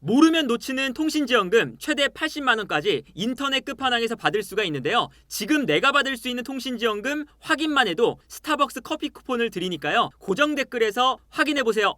모르면 놓치는 통신지원금 최대 80만 원까지 인터넷 끝판왕에서 받을 수가 있는데요. 지금 내가 받을 수 있는 통신지원금 확인만 해도 스타벅스 커피 쿠폰을 드리니까요. 고정 댓글에서 확인해보세요.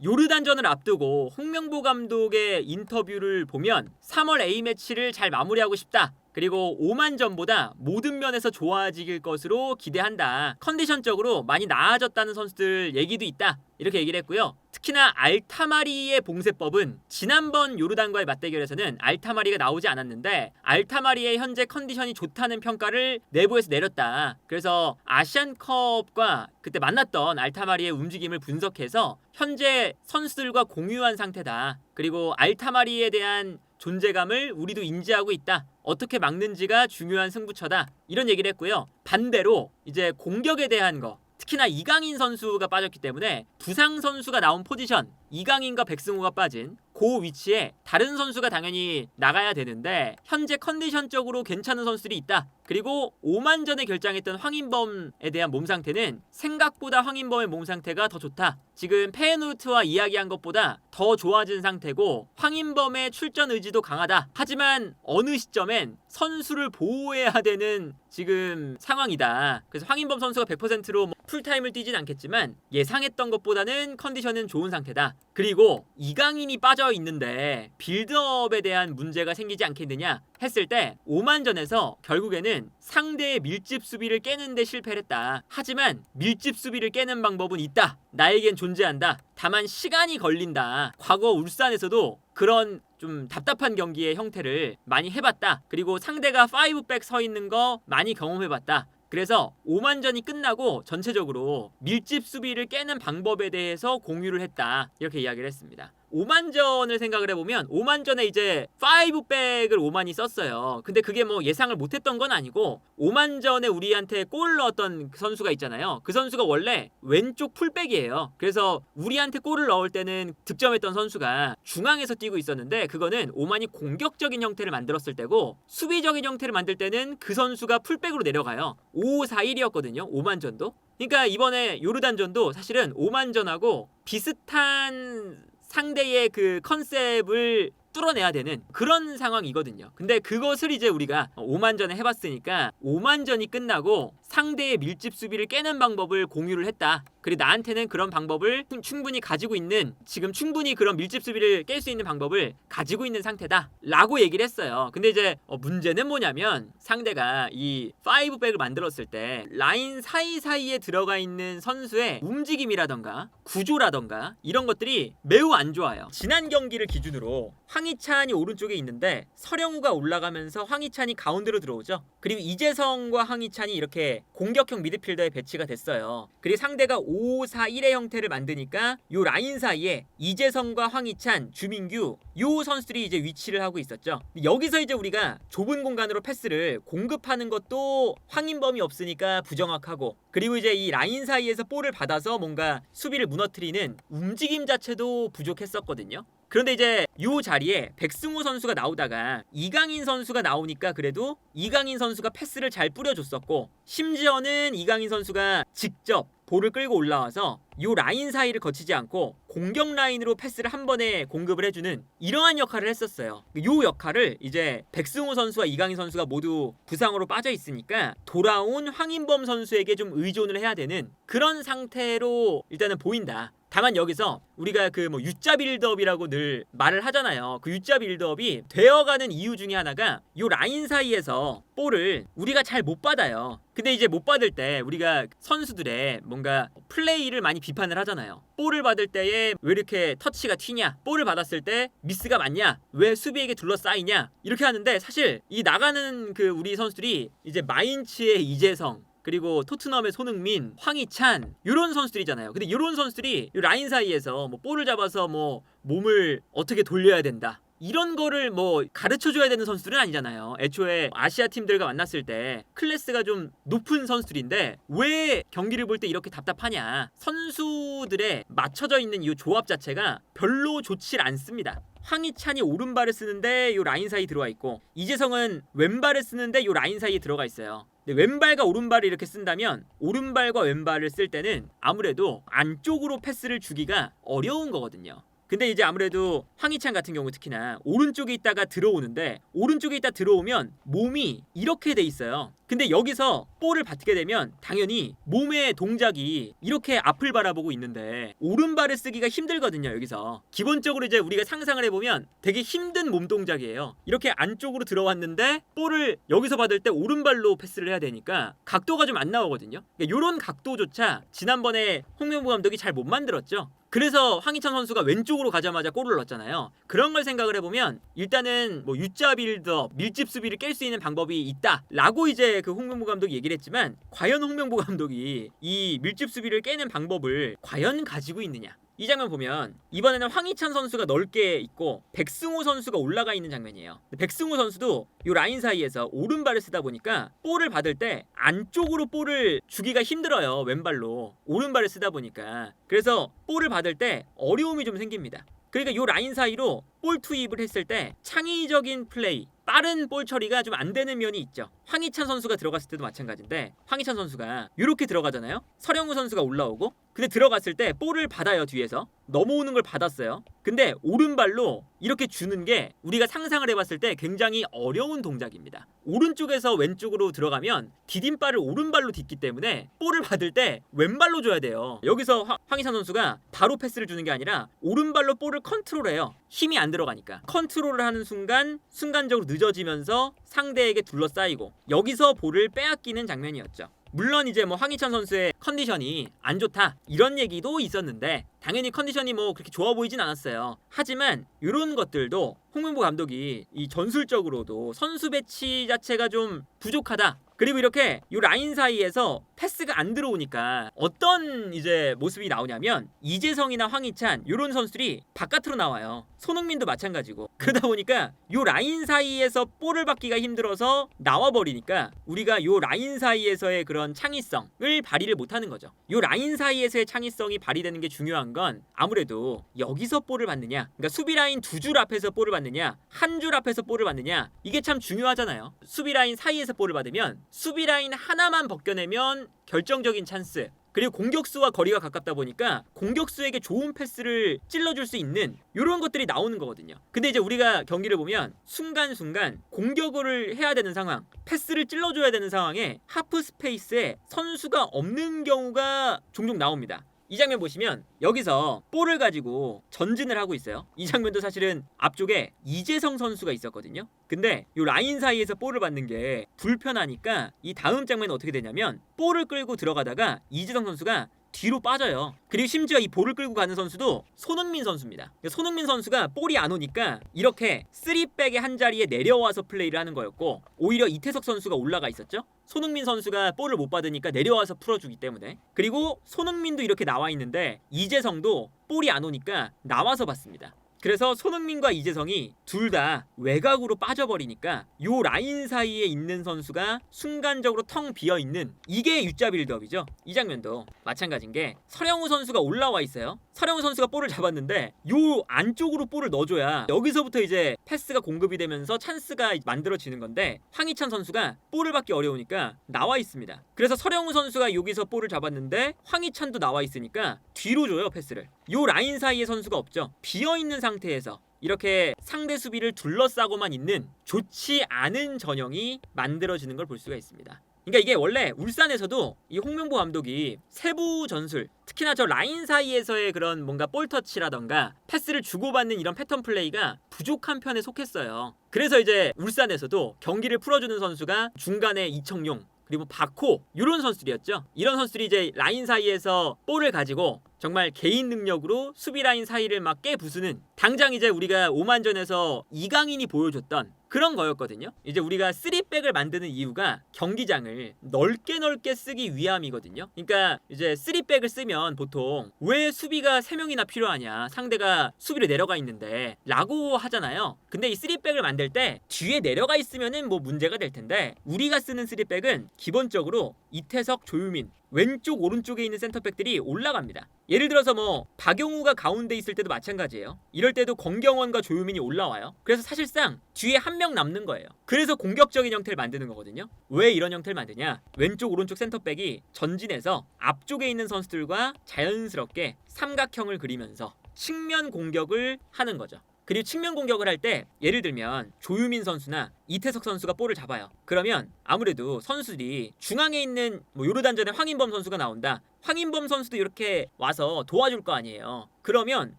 요르단전을 앞두고 홍명보 감독의 인터뷰를 보면 3월 A매치를 잘 마무리하고 싶다. 그리고 오만전보다 모든 면에서 좋아질 것으로 기대한다. 컨디션적으로 많이 나아졌다는 선수들 얘기도 있다. 이렇게 얘기를 했고요. 특히나 알타마리의 봉쇄법은 지난번 요르단과의 맞대결에서는 알타마리가 나오지 않았는데 알타마리의 현재 컨디션이 좋다는 평가를 내부에서 내렸다. 그래서 아시안컵과 그때 만났던 알타마리의 움직임을 분석해서 현재 선수들과 공유한 상태다. 그리고 알타마리에 대한 존재감을 우리도 인지하고 있다. 어떻게 막는지가 중요한 승부처다. 이런 얘기를 했고요. 반대로 이제 공격에 대한 거, 특히나 이강인 선수가 빠졌기 때문에 부상 선수가 나온 포지션, 이강인과 백승호가 빠진 그 위치에 다른 선수가 당연히 나가야 되는데 현재 컨디션적으로 괜찮은 선수들이 있다. 그리고 오만전에 결장했던 황인범에 대한 몸 상태는 생각보다 황인범의 몸 상태가 더 좋다. 지금 페에노르트와 이야기한 것보다 더 좋아진 상태고 황인범의 출전 의지도 강하다. 하지만 어느 시점엔 선수를 보호해야 되는 지금 상황이다. 그래서 황인범 선수가 100%로 풀타임을 뛰진 않겠지만 예상했던 것보다는 컨디션은 좋은 상태다. 그리고 이강인이 빠져 있는데 빌드업에 대한 문제가 생기지 않겠느냐 했을 때 오만전에서 결국에는 상대의 밀집 수비를 깨는데 실패를 했다. 하지만 밀집 수비를 깨는 방법은 있다. 나에겐 존재한다. 다만 시간이 걸린다. 과거 울산에서도 그런 좀 답답한 경기의 형태를 많이 해봤다. 그리고 상대가 5백 서 있는 거 많이 경험해봤다. 그래서 오만전이 끝나고 전체적으로 밀집 수비를 깨는 방법에 대해서 공유를 했다. 이렇게 이야기를 했습니다. 오만전을 생각을 해보면 오만전에 이제 5백을 오만이 썼어요. 근데 그게 뭐 예상을 못했던 건 아니고 오만전에 우리한테 골을 넣었던 그 선수가 있잖아요. 그 선수가 원래 왼쪽 풀백이에요. 그래서 우리한테 골을 넣을 때는 득점했던 선수가 중앙에서 뛰고 있었는데 그거는 오만이 공격적인 형태를 만들었을 때고 수비적인 형태를 만들 때는 그 선수가 풀백으로 내려가요. 5-4-1이었거든요. 오만전도. 그러니까 이번에 요르단전도 사실은 오만전하고 비슷한 상대의 그 컨셉을 뚫어내야 되는 그런 상황이거든요. 근데 그것을 이제 우리가 오만전에 해봤으니까 오만전이 끝나고 상대의 밀집 수비를 깨는 방법을 공유를 했다. 그리고 나한테는 그런 방법을 충분히 가지고 있는, 지금 충분히 그런 밀집 수비를 깰 수 있는 방법을 가지고 있는 상태다 라고 얘기를 했어요. 근데 이제 문제는 뭐냐면 상대가 이 5백을 만들었을 때 라인 사이사이에 들어가 있는 선수의 움직임이라던가 구조라던가 이런 것들이 매우 안 좋아요. 지난 경기를 기준으로 황희찬이 오른쪽에 있는데 서령우가 올라가면서 황희찬이 가운데로 들어오죠. 그리고 이재성과 황희찬이 이렇게 공격형 미드필더에 배치가 됐어요. 그리고 상대가 5-4-1의 형태를 만드니까 요 라인 사이에 이재성과 황희찬, 주민규 요 선수들이 이제 위치를 하고 있었죠. 여기서 이제 우리가 좁은 공간으로 패스를 공급하는 것도 황인범이 없으니까 부정확하고, 그리고 이제 이 라인 사이에서 볼을 받아서 뭔가 수비를 무너뜨리는 움직임 자체도 부족했었거든요. 그런데 이제 이 자리에 백승호 선수가 나오다가 이강인 선수가 나오니까 그래도 이강인 선수가 패스를 잘 뿌려줬었고, 심지어는 이강인 선수가 직접 볼을 끌고 올라와서 이 라인 사이를 거치지 않고 공격 라인으로 패스를 한 번에 공급을 해주는 이러한 역할을 했었어요. 이 역할을 이제 백승호 선수와 이강인 선수가 모두 부상으로 빠져 있으니까 돌아온 황인범 선수에게 좀 의존을 해야 되는 그런 상태로 일단은 보인다. 다만 여기서 우리가 그 U자 빌드업이라고 늘 말을 하잖아요. 그 U자 빌드업이 되어가는 이유 중에 하나가 요 라인 사이에서 볼을 우리가 잘 못 받아요. 근데 이제 못 받을 때 우리가 선수들의 뭔가 플레이를 많이 비판을 하잖아요. 볼을 받을 때에 왜 이렇게 터치가 튀냐, 볼을 받았을 때 미스가 많냐, 왜 수비에게 둘러싸이냐, 이렇게 하는데 사실 이 나가는 그 우리 선수들이 이제 마인츠의 이재성, 그리고 토트넘의 손흥민, 황희찬 이런 선수들이잖아요. 근데 이런 선수들이 라인 사이에서 뭐 볼을 잡아서 뭐 몸을 어떻게 돌려야 된다, 이런 거를 뭐 가르쳐줘야 되는 선수들은 아니잖아요. 애초에 아시아 팀들과 만났을 때 클래스가 좀 높은 선수들인데 왜 경기를 볼 때 이렇게 답답하냐. 선수들의 맞춰져 있는 이 조합 자체가 별로 좋질 않습니다. 황희찬이 오른발을 쓰는데 요 라인 사이 들어와 있고, 이재성은 왼발을 쓰는데 요 라인 사이에 들어가 있어요. 근데 왼발과 오른발을 이렇게 쓴다면 오른발과 왼발을 쓸 때는 아무래도 안쪽으로 패스를 주기가 어려운 거거든요. 근데 이제 아무래도 황희찬 같은 경우 특히나 오른쪽에 있다가 들어오는데 오른쪽에 있다 들어오면 몸이 이렇게 돼 있어요. 근데 여기서 볼을 받게 되면 당연히 몸의 동작이 이렇게 앞을 바라보고 있는데 오른발을 쓰기가 힘들거든요. 여기서 기본적으로 이제 우리가 상상을 해보면 되게 힘든 몸 동작이에요. 이렇게 안쪽으로 들어왔는데 볼을 여기서 받을 때 오른발로 패스를 해야 되니까 각도가 좀 안 나오거든요. 그러니까 이런 각도조차 지난번에 홍명보 감독이 잘 못 만들었죠. 그래서 황희찬 선수가 왼쪽으로 가자마자 골을 넣었잖아요. 그런 걸 생각을 해보면 일단은 뭐 U자 빌드업, 밀집 수비를 깰 수 있는 방법이 있다라고 이제 그 홍명보 감독이 얘기를 했지만 과연 홍명보 감독이 이 밀집 수비를 깨는 방법을 과연 가지고 있느냐? 이 장면 보면 이번에는 황희찬 선수가 넓게 있고 백승호 선수가 올라가 있는 장면이에요. 백승호 선수도 이 라인 사이에서 오른발을 쓰다 보니까 볼을 받을 때 안쪽으로 볼을 주기가 힘들어요. 왼발로 오른발을 쓰다 보니까. 그래서 볼을 받을 때 어려움이 좀 생깁니다. 그러니까 이 라인 사이로 볼 투입을 했을 때 창의적인 플레이, 빠른 볼 처리가 좀 안 되는 면이 있죠. 황희찬 선수가 들어갔을 때도 마찬가지인데 황희찬 선수가 이렇게 들어가잖아요. 서령우 선수가 올라오고 근데 들어갔을 때 볼을 받아요. 뒤에서 넘어오는 걸 받았어요. 근데 오른발로 이렇게 주는 게 우리가 상상을 해봤을 때 굉장히 어려운 동작입니다. 오른쪽에서 왼쪽으로 들어가면 디딤발을 오른발로 딛기 때문에 볼을 받을 때 왼발로 줘야 돼요. 여기서 황희찬 선수가 바로 패스를 주는 게 아니라 오른발로 볼을 컨트롤해요. 힘이 안 들어가니까 컨트롤을 하는 순간적으로 늦어지면서 상대에게 둘러싸이고 여기서 볼을 빼앗기는 장면이었죠. 물론 이제 뭐 황희찬 선수의 컨디션이 안 좋다 이런 얘기도 있었는데 당연히 컨디션이 뭐 그렇게 좋아 보이진 않았어요. 하지만 이런 것들도 홍명보 감독이 이 전술적으로도 선수 배치 자체가 좀 부족하다. 그리고 이렇게 이 라인 사이에서 패스가 안 들어오니까 어떤 이제 모습이 나오냐면 이재성이나 황희찬 이런 선수들이 바깥으로 나와요. 손흥민도 마찬가지고. 그러다 보니까 이 라인 사이에서 볼을 받기가 힘들어서 나와버리니까 우리가 이 라인 사이에서의 그런 창의성을 발휘를 못하는 거죠. 이 라인 사이에서의 창의성이 발휘되는 게 중요한 건 아무래도 여기서 볼을 받느냐, 그러니까 수비 라인 두 줄 앞에서 볼을 받느냐, 한 줄 앞에서 볼을 받느냐, 이게 참 중요하잖아요. 수비 라인 사이에서 볼을 받으면 수비 라인 하나만 벗겨내면 결정적인 찬스, 그리고 공격수와 거리가 가깝다 보니까 공격수에게 좋은 패스를 찔러줄 수 있는 이런 것들이 나오는 거거든요. 근데 이제 우리가 경기를 보면 순간순간 공격을 해야 되는 상황, 패스를 찔러줘야 되는 상황에 하프 스페이스에 선수가 없는 경우가 종종 나옵니다. 이 장면 보시면 여기서 볼을 가지고 전진을 하고 있어요. 이 장면도 사실은 앞쪽에 이재성 선수가 있었거든요. 근데 이 라인 사이에서 볼을 받는 게 불편하니까 이 다음 장면은 어떻게 되냐면 볼을 끌고 들어가다가 이재성 선수가 뒤로 빠져요. 그리고 심지어 이 볼을 끌고 가는 선수도 손흥민 선수입니다. 손흥민 선수가 볼이 안 오니까 이렇게 3백의 한 자리에 내려와서 플레이를 하는 거였고 오히려 이태석 선수가 올라가 있었죠. 손흥민 선수가 볼을 못 받으니까 내려와서 풀어주기 때문에. 그리고 손흥민도 이렇게 나와 있는데 이재성도 볼이 안 오니까 나와서 받습니다. 그래서 손흥민과 이재성이 둘 다 외곽으로 빠져버리니까 요 라인 사이에 있는 선수가 순간적으로 텅 비어있는, 이게 U자 빌드업이죠. 이 장면도 마찬가지인 게 서령우 선수가 올라와 있어요. 서령우 선수가 볼을 잡았는데 요 안쪽으로 볼을 넣어줘야 여기서부터 이제 패스가 공급이 되면서 찬스가 만들어지는 건데 황희찬 선수가 볼을 받기 어려우니까 나와 있습니다. 그래서 서령우 선수가 여기서 볼을 잡았는데 황희찬도 나와 있으니까 뒤로 줘요, 패스를. 요 라인 사이에 선수가 없죠. 비어있는 상태에서 이렇게 상대 수비를 둘러싸고만 있는 좋지 않은 전형이 만들어지는 걸 볼 수가 있습니다. 그러니까 이게 원래 울산에서도 이 홍명보 감독이 세부 전술, 특히나 저 라인 사이에서의 그런 뭔가 볼 터치라던가 패스를 주고받는 이런 패턴 플레이가 부족한 편에 속했어요. 그래서 이제 울산에서도 경기를 풀어주는 선수가 중간에 이청용, 그리고 박호, 이런 선수들이었죠. 이런 선수들이 이제 라인 사이에서 볼을 가지고 정말 개인 능력으로 수비 라인 사이를 막 깨부수는, 당장 이제 우리가 오만전에서 이강인이 보여줬던 그런 거였거든요. 이제 우리가 3백을 만드는 이유가 경기장을 넓게 쓰기 위함이거든요. 그러니까 이제 3백을 쓰면 보통 왜 수비가 3명이나 필요하냐, 상대가 수비를 내려가 있는데 라고 하잖아요. 근데 이 3백을 만들 때 뒤에 내려가 있으면은 뭐 문제가 될 텐데 우리가 쓰는 3백은 기본적으로 이태석, 조유민, 왼쪽 오른쪽에 있는 센터백들이 올라갑니다. 예를 들어서 뭐 박용우가 가운데 있을 때도 마찬가지예요. 이럴 때도 권경원과 조유민이 올라와요. 그래서 사실상 뒤에 한 명 남는 거예요. 그래서 공격적인 형태를 만드는 거거든요. 왜 이런 형태를 만드냐, 왼쪽 오른쪽 센터백이 전진해서 앞쪽에 있는 선수들과 자연스럽게 삼각형을 그리면서 측면 공격을 하는 거죠. 그리고 측면 공격을 할 때 예를 들면 조유민 선수나 이태석 선수가 볼을 잡아요. 그러면 아무래도 선수들이 중앙에 있는 뭐 요르단전에 황인범 선수가 나온다. 황인범 선수도 이렇게 와서 도와줄 거 아니에요. 그러면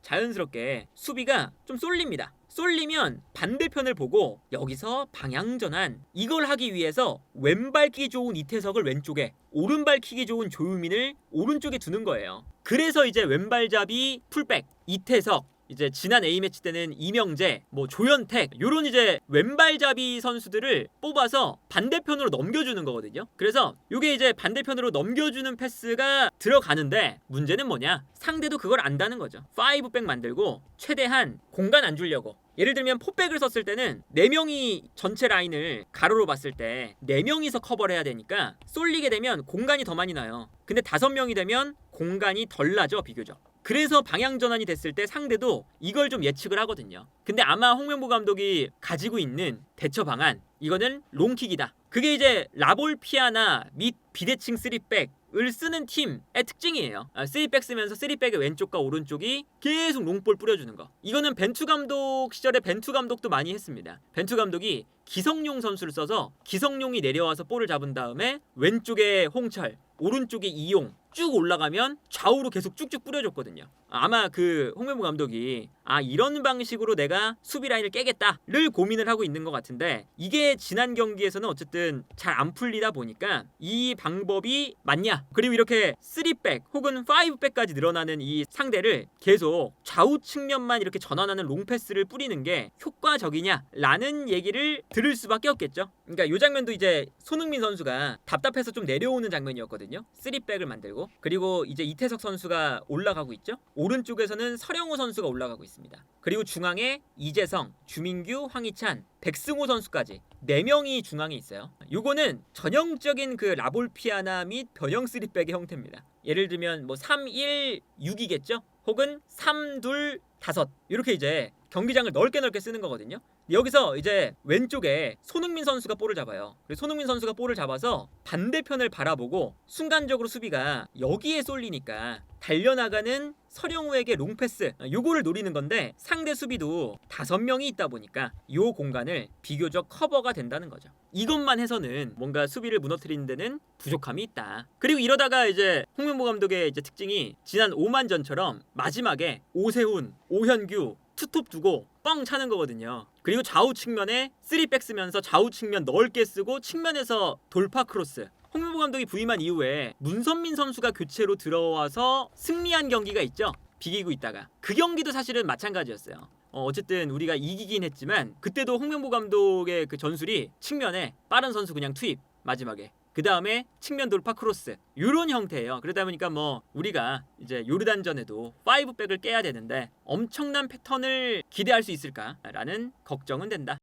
자연스럽게 수비가 좀 쏠립니다. 쏠리면 반대편을 보고 여기서 방향 전환 이걸 하기 위해서 왼발 킥이 좋은 이태석을 왼쪽에 오른발 킥이 좋은 조유민을 오른쪽에 두는 거예요. 그래서 이제 왼발잡이 풀백 이태석 이제 지난 A매치 때는 이명재, 뭐 조현택 요런 이제 왼발잡이 선수들을 뽑아서 반대편으로 넘겨주는 거거든요. 그래서 요게 이제 반대편으로 넘겨주는 패스가 들어가는데 문제는 뭐냐? 상대도 그걸 안다는 거죠. 5백 만들고 최대한 공간 안 주려고. 예를 들면 포백을 썼을 때는 4명이 전체 라인을 가로로 봤을 때 4명이서 커버를 해야 되니까 쏠리게 되면 공간이 더 많이 나요. 근데 5명이 되면 공간이 덜 나죠, 비교적. 그래서 방향 전환이 됐을 때 상대도 이걸 좀 예측을 하거든요. 근데 아마 홍명보 감독이 가지고 있는 대처 방안 이거는 롱킥이다. 그게 이제 라볼피아나 및 비대칭 3백을 쓰는 팀의 특징이에요. 3백 쓰면서 3백의 왼쪽과 오른쪽이 계속 롱볼 뿌려주는 거. 이거는 벤투 감독 시절에 벤투 감독도 많이 했습니다. 벤투 감독이 기성용 선수를 써서 기성용이 내려와서 볼을 잡은 다음에 왼쪽에 홍철 오른쪽에 이용 쭉 올라가면 좌우로 계속 쭉쭉 뿌려줬거든요. 아마 그 홍명보 감독이 이런 방식으로 내가 수비 라인을 깨겠다를 고민을 하고 있는 것 같은데 이게 지난 경기에서는 어쨌든 잘 안 풀리다 보니까 이 방법이 맞냐? 그리고 이렇게 3백 혹은 5백까지 늘어나는 이 상대를 계속 좌우 측면만 이렇게 전환하는 롱패스를 뿌리는 게 효과적이냐라는 얘기를 들을 수밖에 없겠죠. 그러니까 이 장면도 이제 손흥민 선수가 답답해서 좀 내려오는 장면이었거든요. 3백을 만들고 그리고 이제 이태석 선수가 올라가고 있죠. 오른쪽에서는 서령우 선수가 올라가고 있습니다. 그리고 중앙에 이재성, 주민규, 황희찬, 백승호 선수까지 4명이 중앙에 있어요. 요거는 전형적인 그 라볼피아나 및 변형 3백의 형태입니다. 예를 들면 뭐 3-1-6이겠죠? 혹은 3-2-5 이렇게 이제 경기장을 넓게 쓰는 거거든요. 여기서 이제 왼쪽에 손흥민 선수가 볼을 잡아요. 그래서 손흥민 선수가 볼을 잡아서 반대편을 바라보고 순간적으로 수비가 여기에 쏠리니까 달려나가는 서령우에게 롱패스 요거를 노리는 건데 상대 수비도 5명이 있다 보니까 요 공간을 비교적 커버가 된다는 거죠. 이것만 해서는 뭔가 수비를 무너뜨리는 데는 부족함이 있다. 그리고 이러다가 이제 홍명보 감독의 이제 특징이 지난 오만전처럼 마지막에 오세훈, 오현규 투톱 두고 뻥 차는 거거든요. 그리고 좌우 측면에 3백 쓰면서 좌우 측면 넓게 쓰고 측면에서 돌파 크로스. 홍명보 감독이 부임한 이후에 문선민 선수가 교체로 들어와서 승리한 경기가 있죠. 비기고 있다가 그 경기도 사실은 마찬가지였어요. 어쨌든 우리가 이기긴 했지만 그때도 홍명보 감독의 그 전술이 측면에 빠른 선수 그냥 투입 마지막에 그 다음에 측면 돌파 크로스 이런 형태예요. 그러다 보니까 뭐 우리가 이제 요르단전에도 5백을 깨야 되는데 엄청난 패턴을 기대할 수 있을까라는 걱정은 된다.